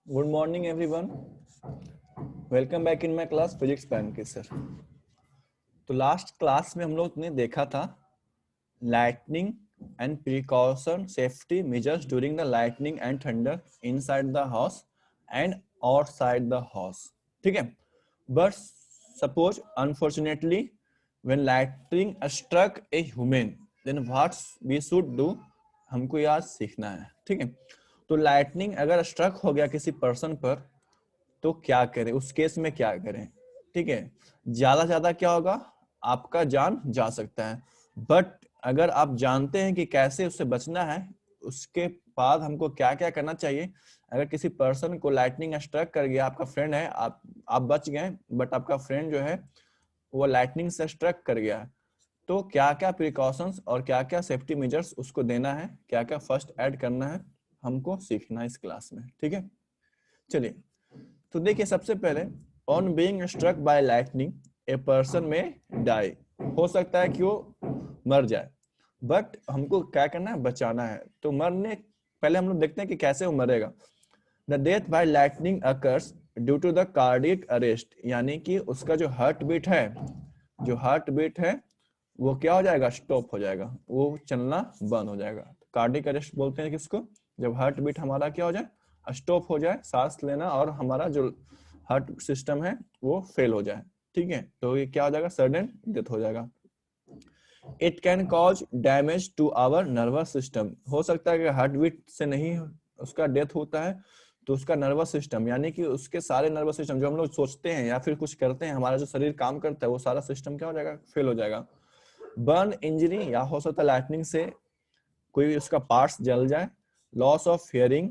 Good morning everyone, welcome back in my class physics पैन के sir. तो last class में हम लोग ने देखा था lightning and precaution safety measures during the lightning and thunder inside the house and outside the house. ठीक है, but suppose unfortunately when lightning struck a human then what we should do, हमको याद सीखना है। ठीक है, तो लाइटनिंग अगर स्ट्रक हो गया किसी पर्सन पर तो क्या करें, उस केस में क्या करें। ठीक है, ज्यादा क्या होगा, आपका जान जा सकता है, बट अगर आप जानते हैं कि कैसे उससे बचना है, उसके बाद हमको क्या क्या करना चाहिए। अगर किसी पर्सन को लाइटनिंग स्ट्रक कर गया, आपका फ्रेंड है, आप बच गए, बट आपका फ्रेंड जो है वो लाइटनिंग से स्ट्रक कर गया, तो क्या क्या प्रिकॉशंस और क्या क्या सेफ्टी मेजर्स उसको देना है, क्या क्या फर्स्ट ऐड करना है, हमको सीखना है इस क्लास में। ठीक है, चलिए तो देखिए, सबसे पहले on being struck by lightning a person may die, हो सकता है कि वो मर जाए, बट हमको क्या करना है, बचाना है। तो मरने पहले हम लोग देखते हैं कि कैसे वो मरेगा। The death by lightning occurs due to the cardiac arrest, यानी कि उसका जो हार्ट बीट है वो क्या हो जाएगा, स्टॉप हो जाएगा, वो चलना बंद हो जाएगा। कार्डियक अरेस्ट बोलते हैं किसको, जब हार्ट बीट हमारा क्या हो जाए, स्टॉप हो जाए, सांस लेना, और हमारा जो हार्ट सिस्टम है वो फेल हो जाए। ठीक है, तो ये क्या हो जाएगा, सडन डेथ हो जाएगा। It can cause damage to our nervous system, हो सकता है कि हार्ट बीट से नहीं उसका डेथ होता है, तो उसका नर्वस सिस्टम, यानी कि उसके सारे नर्वस सिस्टम जो हम लोग सोचते हैं या फिर कुछ करते हैं, हमारा जो शरीर काम करता है, वो सारा सिस्टम क्या हो जाएगा, फेल हो जाएगा। बर्न इंजरी, या हो सकता है लाइटनिंग से कोई उसका पार्ट्स जल जाए। लॉस ऑफ हियरिंग,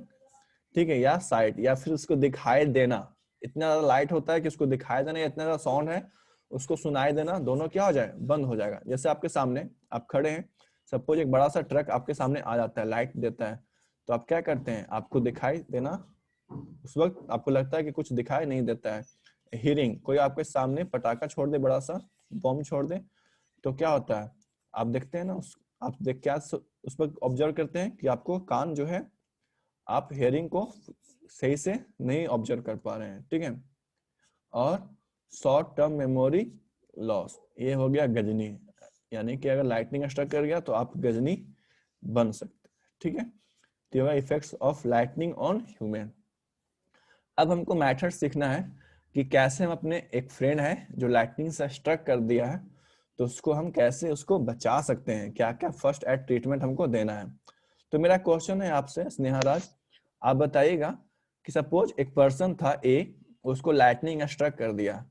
ठीक है, या साइट, या फिर उसको दिखाई देना, इतना ज्यादा लाइट होता है कि उसको दिखाई देना, या इतना ज्यादा साउंड है उसको सुनाई देना, दोनों क्या हो जाए, बंद हो जाएगा। जैसे आपके सामने आप खड़े हैं, सपोज एक बड़ा सा ट्रक आपके सामने आ जाता है, लाइट देता है, तो आप क्या करते हैं, आपको दिखाई देना, उस वक्त आपको लगता है कि कुछ दिखाई नहीं देता है। हियरिंग, कोई आपके सामने पटाखा छोड़ दे, बड़ा सा बॉम्ब छोड़ दे, तो क्या होता है, आप देखते हैं ना, आप देख क्या उस वक्त ऑब्जर्व करते हैं कि आपको कान जो है, आप हेयरिंग को सही से नहीं ऑब्जर्व कर पा रहे हैं। ठीक है, और शॉर्ट टर्म मेमोरी लॉस, ये हो गया गजनी, यानी कि अगर लाइटनिंग स्ट्रक कर गया तो आप गजनी बन सकते हैं। ठीक है, तो effects of lightning on human. अब हमको मेथड सीखना है कि कैसे हम अपने, एक फ्रेंड है जो लाइटनिंग से स्ट्रक कर दिया है, तो उसको हम कैसे उसको बचा सकते हैं, क्या क्या फर्स्ट एड ट्रीटमेंट हमको देना है। तो मेरा क्वेश्चन है आपसे स्नेहा राज, आप बताइएगा कि सपोज एक पर्सन था ए, उसको लाइटनिंग स्ट्रक कर दिया,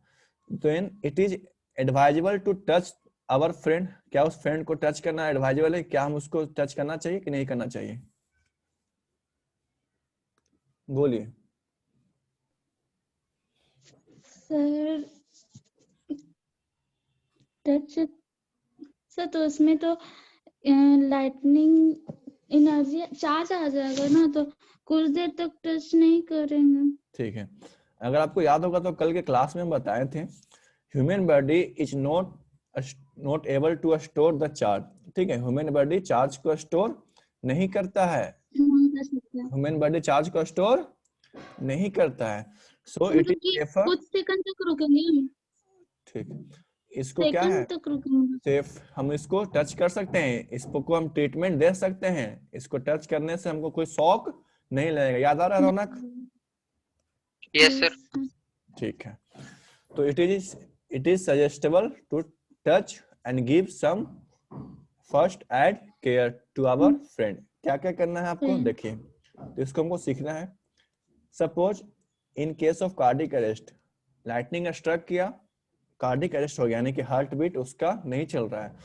then it is advisable to touch our friend, क्या उस फ्रेंड को टच करना एडवाइजेबल है, क्या हम उसको टच करना चाहिए कि नहीं करना चाहिए, बोलिए। सर टच सर, तो उसमें तो लाइटनिंग एनर्जी चार्ज आ जाएगा ना, तो कुछ देर तक टच नहीं करेंगे। ठीक है, अगर आपको याद होगा तो कल के क्लास में हम बताए थे, human body is not able to store the charge. ठीक है, ह्यूमन बॉडी चार्ज को स्टोर नहीं करता है, नहीं कर सकते, ह्यूमन बॉडी चार्ज को स्टोर नहीं करता है, सो इट मतलब इज कि सेफर। कुछ सेकंड तक रुकेंगे, ठीक, इसको क्या है, सेकंड तक रुकेंगे। सेफ, हम इसको टच कर सकते हैं, इसको हम ट्रीटमेंट दे सकते हैं, इसको टच करने से हमको कोई शॉक नहीं लगेगा। याद आ रहा है रौनक? Yes sir. ठीक है, तो it is suggestable to touch and give some first aid care to our friend. क्या क्या करना है आपको, देखिए, तो इसको हमको सीखना है। Suppose in case of cardiac arrest, lightning struck किया, कार्डिक अरेस्ट हो गया, यानी कि हार्ट बीट उसका नहीं चल रहा है,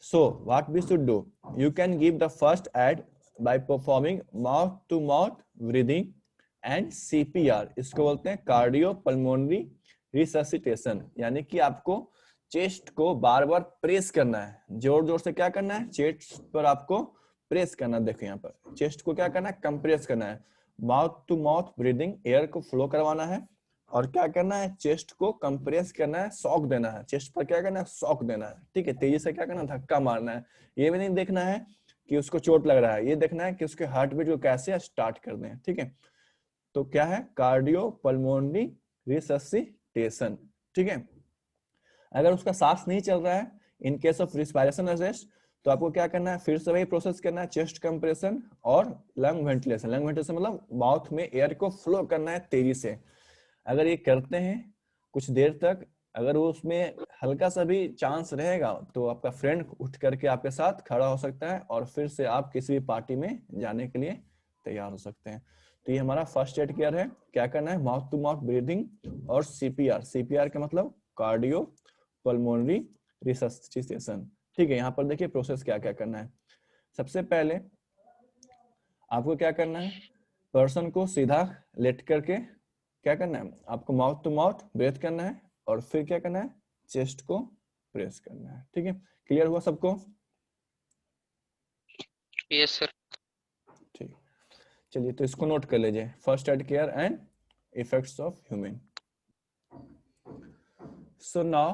so what we should do, you can give the first aid by performing mouth to mouth breathing and CPR, इसको बोलते हैं कार्डियो पल्मोनरी रिससिटेशन, यानी कि आपको चेस्ट को बार बार प्रेस करना है, जोर जोर से क्या करना है, चेस्ट पर आपको प्रेस करना। देखो यहाँ पर चेस्ट को क्या करना है, कंप्रेस करना है, mouth to mouth breathing, air को फ्लो करवाना है, और क्या करना है, चेस्ट को कंप्रेस करना है, शॉक देना है, चेस्ट पर क्या करना है, शॉक देना है। ठीक है, तेजी से क्या करना है, धक्का मारना है। ये भी नहीं देखना है कि उसको चोट लग रहा है, ये देखना है कि उसके हार्ट बीट को कैसे स्टार्ट कर दें। ठीक है, तो क्या है, कार्डियो पल्मोनरी रिससिटेशन। ठीक है, अगर उसका सांस नहीं चल रहा है, इन केस ऑफ रिस्पायरेशन अरेस्ट, तो आपको क्या करना है, फिर से वही प्रोसेस करना है, चेस्ट कंप्रेशन और लंग वेंटिलेशन। लंग वेंटिलेशन मतलब माउथ में एयर को फ्लो करना है तेजी से। अगर ये करते हैं कुछ देर तक, अगर वो उसमें हल्का सा भी चांस रहेगा तो आपका फ्रेंड उठ करके आपके साथ खड़ा हो सकता है और फिर से आप किसी भी पार्टी में जाने के लिए तैयार हो सकते हैं। तो ये हमारा फर्स्ट एड केयर है। क्या करना है, माउथ टू माउथ ब्रीदिंग और सीपीआर। सीपीआर का मतलब कार्डियो पल्मोनरी रिससिटेशन। ठीक है, यहाँ पर देखिए प्रोसेस क्या क्या करना है। सबसे पहले आपको क्या करना है, पर्सन को सीधा लेट करके क्या करना है, आपको माउथ टू माउथ ब्रेथ करना है और फिर क्या करना है, चेस्ट को प्रेस करना है। ठीक है, क्लियर हुआ सबको? Yes sir. ठीक, चलिए तो इसको नोट कर लीजिए, first aid care and effects of human. So now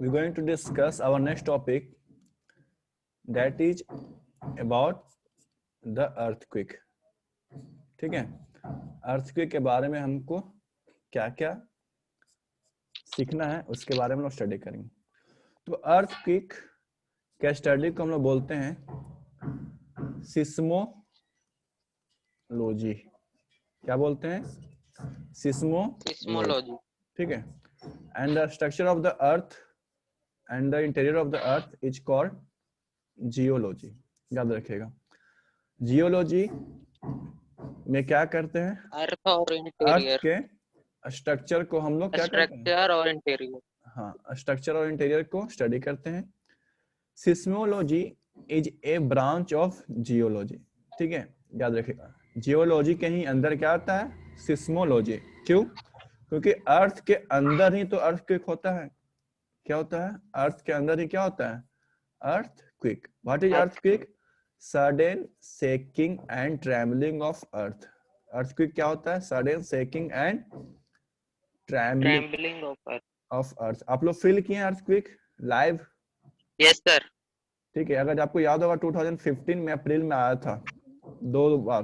we are going to discuss our next topic, that is about the earthquake. ठीक है, अर्थक्वेक के बारे में हमको क्या क्या सीखना है उसके बारे में लोग स्टडी करेंगे। तो अर्थक्वेक के स्टडी को हम लोग बोलते हैं सिस्मोलॉजी। क्या बोलते हैं, सिस्मोलॉजी। ठीक है, and the structure of the earth and the interior of the earth is called geology. याद रखिएगा, जियोलॉजी में क्या करते हैं, अर्थ और अर्थ इंटीरियर। के स्ट्रक्चर को हम लोग क्या करते हैं, स्ट्रक्चर और इंटीरियर। हाँ, स्ट्रक्चर और इंटीरियर को स्टडी करते हैं। Seismology is a branch of geology. ठीक है, याद रखिएगा, जियोलॉजी के ही अंदर क्या आता है, सिस्मोलॉजी। क्यों? क्योंकि अर्थ के अंदर ही तो अर्थक्वेक होता है। क्या होता है, अर्थ के अंदर ही क्या होता है, earthquake. What is earthquake? Sudden shaking and trembling of earth. Earthquake क्या होता है, sudden shaking and trembling of अर्थ। आप लोग फील किए अर्थक्वेक लाइव? Yes sir. ठीक है, अगर आपको याद होगा 2015 में अप्रैल में आया था 2 बार।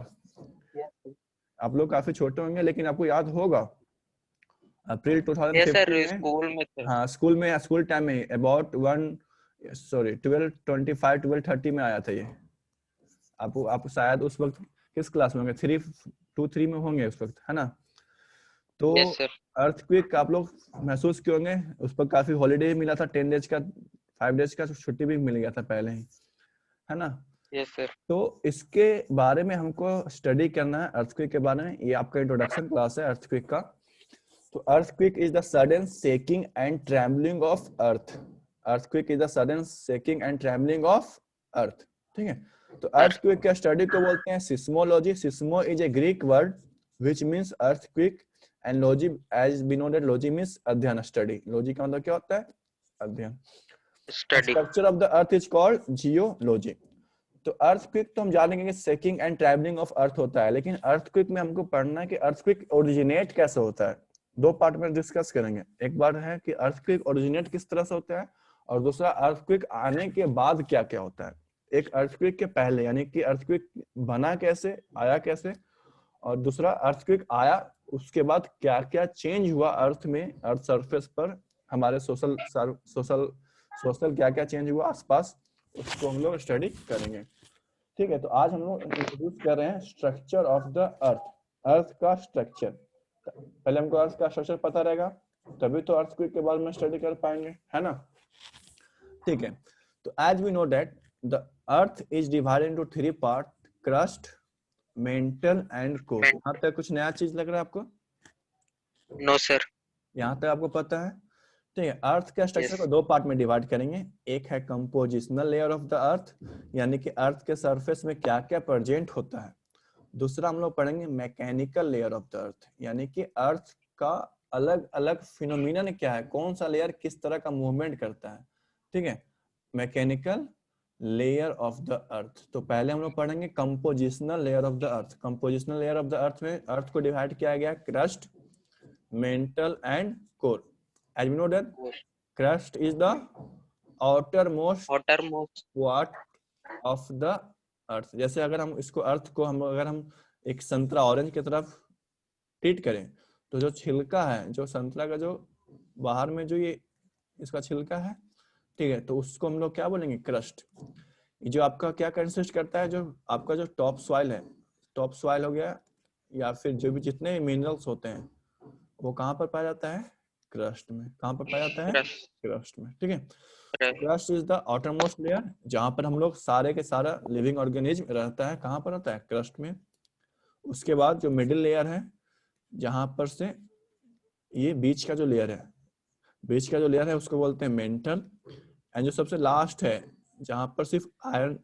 आप लोग काफी छोटे होंगे लेकिन आपको याद होगा, अप्रैल 2015 में, स्कूल में थे। हाँ स्कूल टाइम में अबाउट 12:30 में आया था ये। आप शायद उस वक्त किस क्लास में होंगे, 3 में होंगे उस वक्त, है ना? तो अर्थक्वेक आप लोग महसूस किए होंगे, उस पर काफी हॉलीडे मिला था, 10 डेज का, 5 डेज का छुट्टी भी मिल गया था पहले ही, है ना? Yes sir. तो इसके बारे में हमको स्टडी करना है, अर्थक्वेक के बारे में। ये आपका इंट्रोडक्शन क्लास है अर्थक्वेक का। तो earthquake is the sudden shaking and trembling of earth. Earthquake is the sudden shaking and trembling of earth. ठीक है, तो अर्थक्वेक के स्टडी को बोलते हैं seismology. Seismo is a Greek word which means earthquake and logy as we know that logy means अध्ययन, study. Logy का मतलब क्या होता है, अध्ययन। Structure of the earth is called geology. तो अर्थक्वेक तो हम जानेंगे कि shaking and travelling of earth होता है, लेकिन अर्थक्वेक में हमको पढ़ना है कि अर्थक्वेक ओरिजिनेट कैसे होता है। 2 पार्ट में डिस्कस करेंगे। एक बार है कि अर्थक्वेक ओरिजिनेट किस तरह से होता है, और दूसरा अर्थक्वेक आने के बाद क्या क्या होता है। एक अर्थक्वेक के पहले यानी कि अर्थक्वेक बना कैसे, आया कैसे, और दूसरा अर्थक्वेक आया उसके बाद क्या क्या चेंज हुआ अर्थ में, अर्थ सरफेस पर, हमारे सोशल क्या क्या चेंज हुआ आसपास, उसको हम लोग स्टडी करेंगे। ठीक है, तो आज हम लोग इंट्रोड्यूस कर रहे हैं स्ट्रक्चर ऑफ द अर्थ। अर्थ का स्ट्रक्चर, पहले हमको अर्थ का स्ट्रक्चर पता रहेगा तभी तो अर्थक्वेक के बारे में स्टडी कर पाएंगे, है ना? ठीक है, तो as we know that the earth is divided into 3 part, crust, mantle and core. यहाँ तक कुछ नया चीज लग रहा है आपको? No sir. यहाँ तक आपको पता है? ठीक है, अर्थ के स्ट्रक्चर को 2 पार्ट में डिवाइड करेंगे। एक है कंपोजिशनल लेयर ऑफ द अर्थ, यानी कि अर्थ के सरफेस में क्या क्या प्रेजेंट होता है। दूसरा हम लोग पढ़ेंगे मैकेनिकल लेयर ऑफ द अर्थ, यानी कि अर्थ का अलग अलग फिनोमिनन क्या है, कौन सा लेयर किस तरह का मूवमेंट करता है। ठीक है, mechanical layer of the earth. तो पहले हम लोग पढ़ेंगे compositional layer of the earth. Compositional layer of the earth में अर्थ को डिवाइड किया गया crust, mantle and core. As we know that crust is the outermost part of the earth. जैसे अगर हम इसको अर्थ को अगर हम एक संतरा ऑरेंज की तरफ ट्रीट करें, तो जो छिलका है, जो संतरा का जो बाहर में जो ये इसका छिलका है, ठीक है, तो उसको हम लोग क्या बोलेंगे, क्रस्ट। जो आपका क्या कंसिस्ट करता है, जो आपका जो टॉप सॉइल है, टॉप सॉइल हो गया, या फिर जो भी जितने मिनरल्स होते हैं वो कहाँ पर पाया जाता है, क्रस्ट में। कहाँ पर पाया जाता है, क्रस्ट। क्रस्ट में, ठीक है। Crust is the outermost layer, जहां पर हम लोग सारे के सारा लिविंग ऑर्गेनिज्म रहता है। कहाँ पर रहता है, क्रस्ट में। उसके बाद जो मिडिल लेयर है, जहां पर से ये बीच का जो लेयर है, बीच का जो लेयर है उसको बोलते हैं मेंटल। एंड जो सबसे लास्ट है, जहां पर सिर्फ आयरन,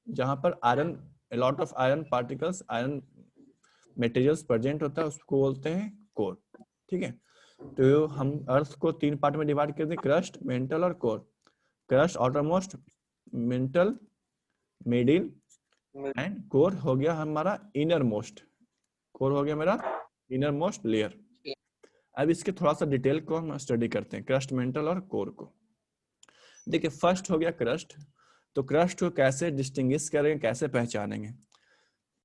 जहां पर iron, lot of iron particles, iron materials present होता है, उसको बोलते हैं कोर, ठीक है। तो हम अर्थ को 3 पार्ट में डिवाइड कर दें, क्रस्ट, मेंटल और core. Crust outermost, mental middle, and core हो गया हमारा इनर मोस्ट। कोर हो गया मेरा इनर मोस्ट लेयर। अब इसके थोड़ा सा डिटेल को हम स्टडी करते हैं, क्रस्ट, मेंटल और कोर को। देखिए, फर्स्ट हो गया क्रस्ट। तो क्रस्ट को कैसे डिस्टिंग्विश करेंगे, कैसे पहचानेंगे।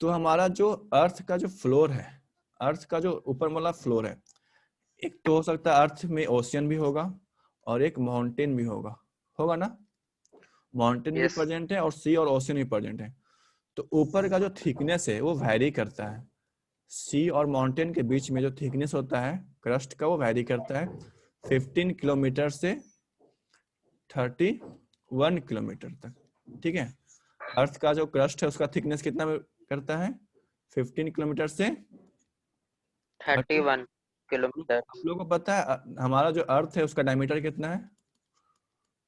तो हमारा जो अर्थ का जो फ्लोर है, अर्थ का जो ऊपर वाला फ्लोर है, एक तो हो सकता है अर्थ में ओशियन भी होगा और एक माउंटेन भी होगा, होगा ना। माउंटेन भी प्रेजेंट है और सी और ओशियन भी प्रेजेंट है। तो ऊपर का जो थिकनेस है वो वैरी करता है। सी और माउंटेन के बीच में जो थिकनेस होता है क्रस्ट का, वो वैरी करता है 15 किलोमीटर से 31 किलोमीटर तक, ठीक है। अर्थ का जो क्रस्ट है उसका थिकनेस कितना करता है, 15 किलोमीटर से 31 किलोमीटर। आप लोगों को पता है हमारा जो अर्थ है उसका डायमीटर कितना है,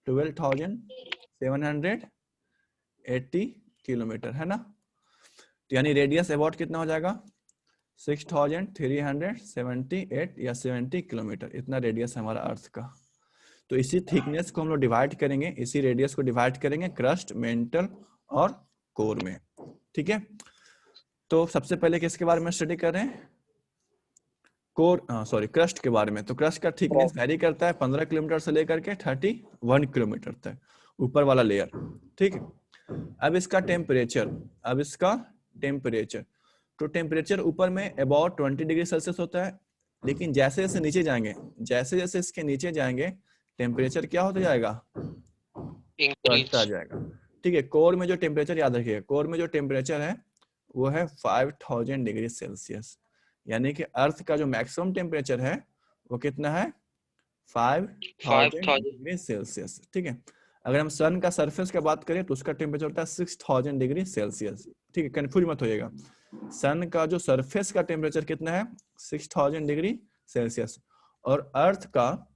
12,780 किलोमीटर है ना। तो यानी रेडियस अबाउट कितना हो जाएगा, 6,378 या 70 किलोमीटर, इतना रेडियस है हमारा अर्थ का। तो इसी थिकनेस को हम लोग डिवाइड करेंगे, इसी रेडियस को डिवाइड करेंगे क्रस्ट, मेंटल और कोर में, ठीक है। तो सबसे पहले किसके बारे में स्टडी कर रहे हैं, कोर, सॉरी, क्रस्ट के बारे में। तो क्रस्ट का थिकनेस वैरी करता है 15 किलोमीटर से लेकर के 31 किलोमीटर तक, ऊपर वाला लेयर, ठीक है। अब इसका टेम्परेचर, तो टेम्परेचर ऊपर में अबाउट 20 डिग्री सेल्सियस होता है, लेकिन जैसे जैसे नीचे जाएंगे, जैसे जैसे इसके नीचे जाएंगे, टेम्परेचर क्या होता जाएगा, बढ़ता जाएगा, ठीक है। कोर में जो टेम्परेचर, याद रखिएगा, कोर में जो टेम्परेचर है वो है 5000 डिग्री सेल्सियस। यानी कि अर्थ का जो मैक्सिमम टेम्परेचर है वो कितना है, 5000 डिग्री सेल्सियस, ठीक है। अगर हम सन का सरफेस का बात करें तो उसका टेम्परेचर होता है 6000 डिग्री सेल्सियस, ठीक है, कंफ्यूज मत होइएगा। सन का जो सरफेस का टेम्परेचर कितना है, 6000 डिग्री सेल्सियस। और अर्थ का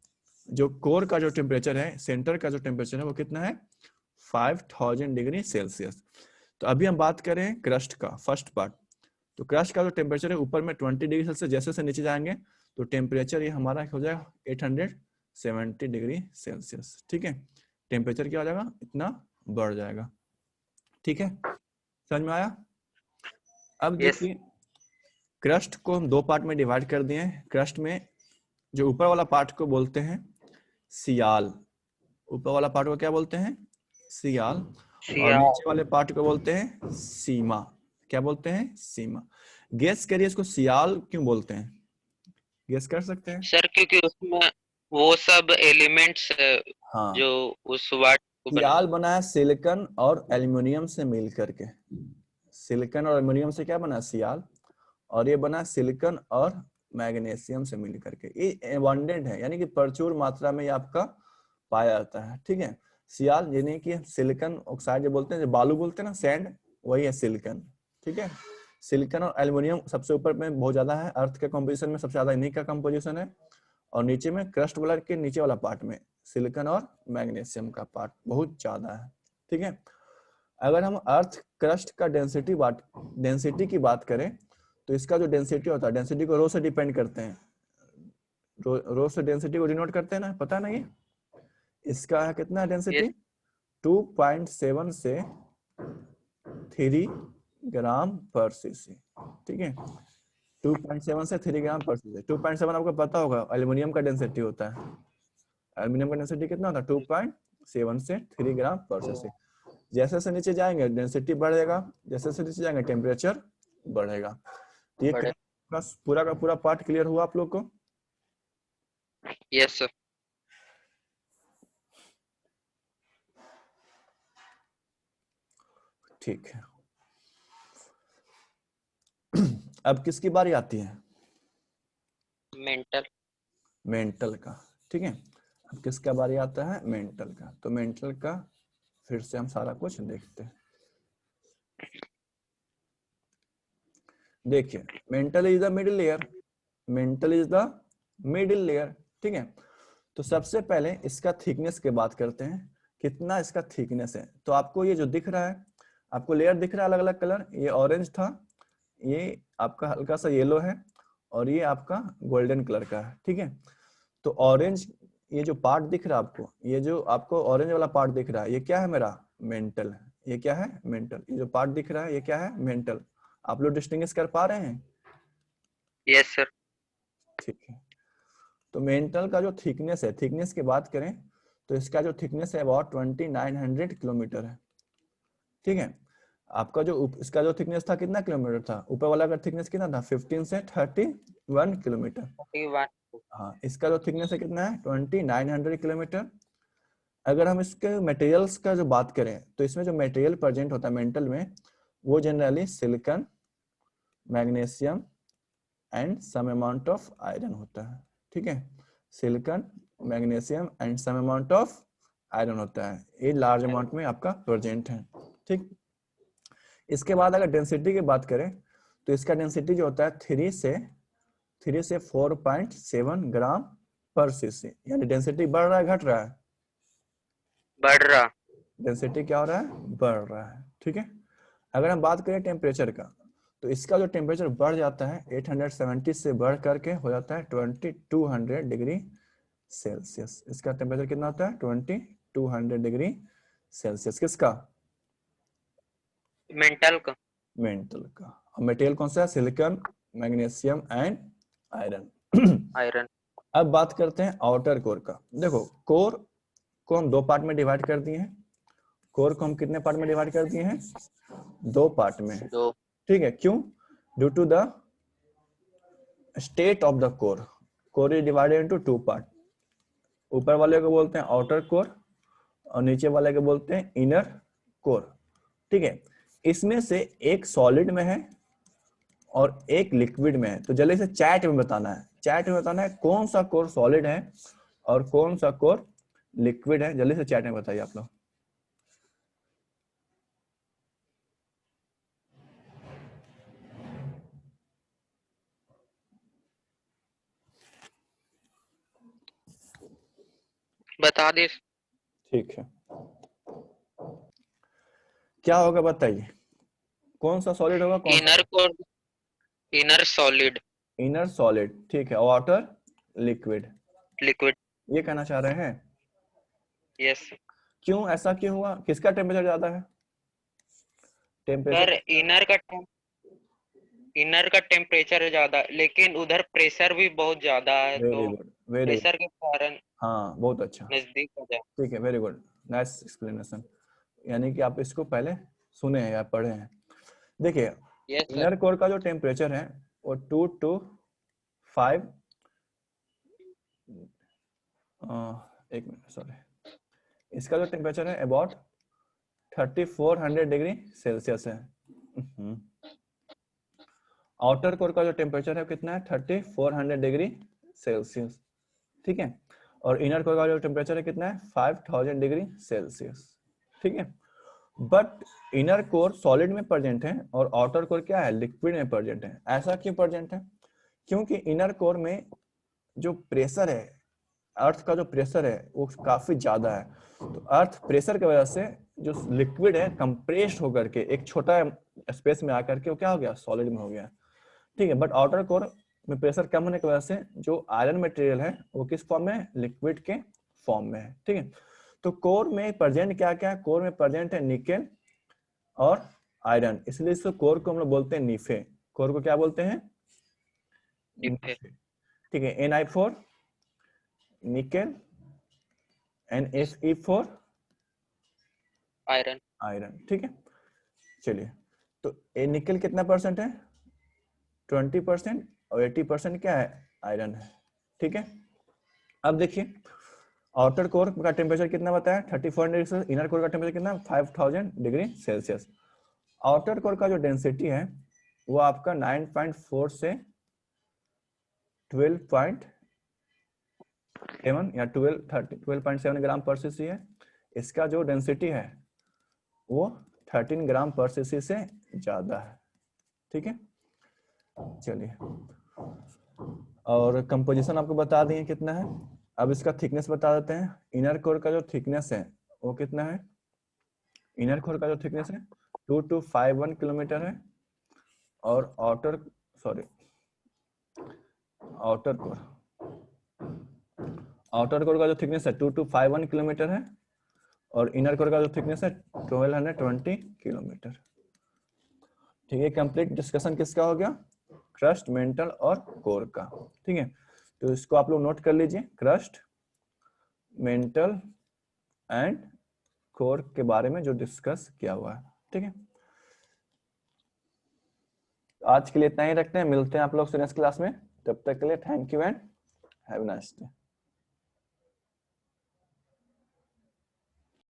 जो कोर का जो टेम्परेचर है, सेंटर का जो टेम्परेचर है वो कितना है, 5000 डिग्री सेल्सियस। तो अभी हम बात करें क्रस्ट का, फर्स्ट पार्ट। तो क्रस्ट का जो टेम्परेचर है ऊपर में 20 डिग्री सेल्सियस, जैसे जैसे नीचे जाएंगे तो टेम्परेचर ये हमारा हो जाएगा 870 डिग्री सेल्सियस, ठीक है। टेम्परेचर क्या हो जाएगा, इतना बढ़ जाएगा, ठीक है। समझ में आया। अब देखिए, क्रस्ट को हम 2 पार्ट में डिवाइड कर दिए। क्रस्ट में जो ऊपर वाला पार्ट को बोलते हैं सियाल, ऊपर वाला पार्ट को क्या बोलते हैं, सियाल। और नीचे वाले पार्ट को बोलते हैं सीमा। क्या बोलते हैं, सीमा। गेस करिए इसको सियाल क्यों बोलते हैं, गेस कर सकते हैं सर? क्योंकि उसमें वो सब एलिमेंट्स हाँ, जो उस वाट को सियाल बना है सिलिकॉन और एल्युमिनियम से मिल करके। सिलिकॉन और एल्युमिनियम से क्या बना, सियाल। और ये बना सिलिकॉन और मैग्नीशियम से मिल करके। ये एबंडेंट है, यानी कि प्रचुर मात्रा में ये आपका पाया जाता है, ठीक है। सियाल यानी कि सिलिकॉन ऑक्साइड जो बोलते हैं, जो बालू बोलते हैं ना, सैंड, वही है सिलिकॉन, ठीक है। सिलिकॉन और एल्युमिनियम सबसे ऊपर में बहुत ज्यादा है, अर्थ के कंपोजिशन में सबसे ज्यादा इन्हीं का कंपोजिशन है। और नीचे में क्रस्ट वाला के नीचे वाला पार्ट में सिलिकॉन और मैग्नीशियम का पार्ट बहुत ज्यादा है, ठीक है। अगर हम अर्थ क्रस्ट का डेंसिटी की बात करें तो इसका जो डेंसिटी होता है, डेंसिटी को रो से डिपेंड करते हैं, रो से डेंसिटी को डिनोट करते हैं ना, पता है ना। ये इसका है कितना डेंसिटी, 2.7 से 3 ग्राम पर सीसी, ठीक है। 2.7 से 3 ग्राम पर सीसी। 2.7 आपको पता होगा एल्युमिनियम का डेंसिटी होता है। एल्युमिनियम का डेंसिटी कितना होता है, 2.7 से 3 ग्राम पर सीसी। जैसे जैसे नीचे जाएंगे डेंसिटी बढ़ेगा, जैसे जैसे नीचे जाएंगे टेम्परेचर बढ़ेगा। तो ये बढ़े। पूरा का पूरा पार्ट क्लियर हुआ आप लोग को? Yes sir. ठीक है। अब किसकी बारी आती है? मेंटल। मेंटल का। ठीक है, अब किसका बारी आता है? मेंटल का। तो मेंटल का फिर से हम सारा कुछ देखते हैं। देखिए, mental is the middle layer, mental is the middle layer. ठीक है, तो सबसे पहले इसका थिकनेस की बात करते हैं, कितना इसका थिकनेस है। तो आपको ये जो दिख रहा है, आपको लेयर दिख रहा है अलग अलग कलर, ये ऑरेंज था, ये आपका हल्का सा येलो है, और ये आपका गोल्डन कलर का है। ठीक है, तो ऑरेंज ये जो पार्ट दिख रहा है आपको, ये जो आपको ऑरेंज वाला पार्ट दिख रहा है, ये क्या है? मेरा मेंटल। ये क्या है? मेंटल। ये जो पार्ट दिख रहा है ये क्या है? मेंटल। आप लोग डिस्टिंग्विश कर पा रहे हैं? Yes sir. ठीक है, तो मेंटल का जो थिकनेस है, थिकनेस की बात करें तो इसका जो थिकनेस है अबाउट 2900 किलोमीटर है। ठीक है, आपका जो इसका जो थिकनेस था कितना किलोमीटर था? ऊपर वाला का थिकनेस कितना था? 15 से 31 किलोमीटर। 31। हाँ, इसका जो थिकनेस है कितना है? 2900 किलोमीटर। अगर हम इसके मटेरियल्स का जो बात करें तो इसमें जो मटेरियल प्रेजेंट होता है मेंटल में, वो generally silicon, magnesium and some amount of iron होता है। ठीक है, silicon, magnesium and some amount of iron होता है, ये लार्ज अमाउंट में आपका प्रेजेंट है। ठीक, इसके बाद अगर डेंसिटी की बात करें तो इसका डेंसिटी जो होता है 3 से 4.7 ग्राम पर सीसी। यानी डेंसिटी बढ़ रहा है घट रहा है? बढ़ रहा। डेंसिटी क्या हो रहा है? बढ़ रहा है। ठीक है, अगर हम बात करें टेम्परेचर का, तो इसका जो टेम्परेचर बढ़ जाता है 870 से बढ़ करके हो जाता है 2200 डिग्री सेल्सियस। इसका टेम्परेचर कितना होता है? 2200 डिग्री सेल्सियस। किसका? मेंटल का। मेंटल का। और मटेरियल कौन सा है? Silicon, magnesium and iron. Iron. अब बात करते हैं आउटर कोर का। देखो, कोर को हम दो पार्ट में डिवाइड कर दिए हैं। कोर को हम कितने पार्ट में डिवाइड कर दिए हैं? दो पार्ट में। दो। ठीक है, क्यों? Due to the state of the core. Core is divided into two part. ऊपर वाले को बोलते हैं आउटर कोर और नीचे वाले को बोलते हैं इनर कोर। ठीक है, इसमें से एक सॉलिड में है और एक लिक्विड में है। तो जल्दी से चैट में बताना है, चैट में बताना है कौन सा कोर सॉलिड है और कौन सा कोर लिक्विड है। जल्दी से चैट में बताइए आप लोग। बता दे। ठीक है, क्या होगा बताइए, कौन सा सॉलिड होगा, कौन सा? Inner core. Inner solid. Inner solid. ठीक है, वाटर लिक्विड, लिक्विड। ये कहना चाह रहे हैं? यस। क्यों, ऐसा क्यों हुआ? किसका टेम्परेचर ज्यादा है? टेम्परेचर सर इनर का टेम्परेचर ज्यादा, लेकिन उधर प्रेशर भी बहुत ज्यादा है, वेरी तो गुड, वेरी गुड। प्रेशर के कारण हाँ, बहुत अच्छा। नजदीक हो जाए। ठीक है, वेरी गुड, नाइस एक्सप्लेनेशन। यानी कि आप इसको पहले सुने हैं या पढ़े हैं। देखिए, यस सर। इनर कोर का जो टेम्परेचर है वो 2 to 5 एक मिनट, सॉरी, इसका जो टेम्परेचर है अबाउट 3400 डिग्री सेल्सियस है। आउटर कोर का जो टेम्परेचर है कितना है? 3400 डिग्री सेल्सियस। ठीक है, और इनर कोर का जो टेम्परेचर है कितना है? 5000 डिग्री सेल्सियस। ठीक है, बट इनर कोर सॉलिड में प्रेजेंट है और आउटर कोर क्या है? लिक्विड में प्रेजेंट है। ऐसा क्यों प्रेजेंट है? क्योंकि इनर कोर में जो प्रेशर है, अर्थ का जो प्रेशर है वो काफी ज्यादा है। तो अर्थ प्रेशर की वजह से जो लिक्विड है कंप्रेस्ड होकर के एक छोटा स्पेस में आकर के वो क्या हो गया? सॉलिड में हो गया। ठीक है, बट आउटर कोर में प्रेशर कम होने की वजह से जो आयरन मटेरियल है वो किस फॉर्म में है? लिक्विड के फॉर्म में है। ठीक है, तो कोर में प्रेजेंट क्या क्या है? कोर में प्रेजेंट है निकेल और आयरन, इसलिए इसको कोर को हम लोग बोलते हैं नीफे। कोर को क्या बोलते हैं? निफे। ठीक है, Ni4 nickel, NFe4 iron. Iron, ठीक है। चलिए, तो ए निकल कितना परसेंट है, 20%, और 80% क्या है, आयरन है, ठीक है। अब देखिए आउटर कोर का टेम्परेचर कितना बताया, 34 डिग्री सेल्सियस, इनर कोर का टेम्परेचर कितना, 5000 डिग्री सेल्सियस। आउटर कोर का जो डेंसिटी है वो आपका 9.4 से 12.7 या 12.7 ग्राम पर सीसी है। इसका जो डेंसिटी है वो 13 ग्राम पर सीसी से ज्यादा है, ठीक है। चलिए, और कंपोजिशन आपको बता दिए कितना है। अब इसका थिकनेस बता देते हैं। इनर कोर का जो थिकनेस है वो कितना है, इनर कोर का जो थिकनेस है 2251 किलोमीटर है, और आउटर कोर का जो थिकनेस है 2251 किलोमीटर है, और इनर कोर का जो थिकनेस है 1220 किलोमीटर। ठीक है, कंप्लीट डिस्कशन किसका हो गया, क्रस्ट, मेंटल और कोर का, ठीक है। तो इसको आप लोग नोट कर लीजिए, क्रस्ट, मेंटल एंड कोर के बारे में जो डिस्कस किया हुआ है, ठीक है। आज के लिए इतना ही रखते हैं, मिलते हैं आप लोग से नेक्स्ट क्लास में। तब तक के लिए thank you and have a nice day.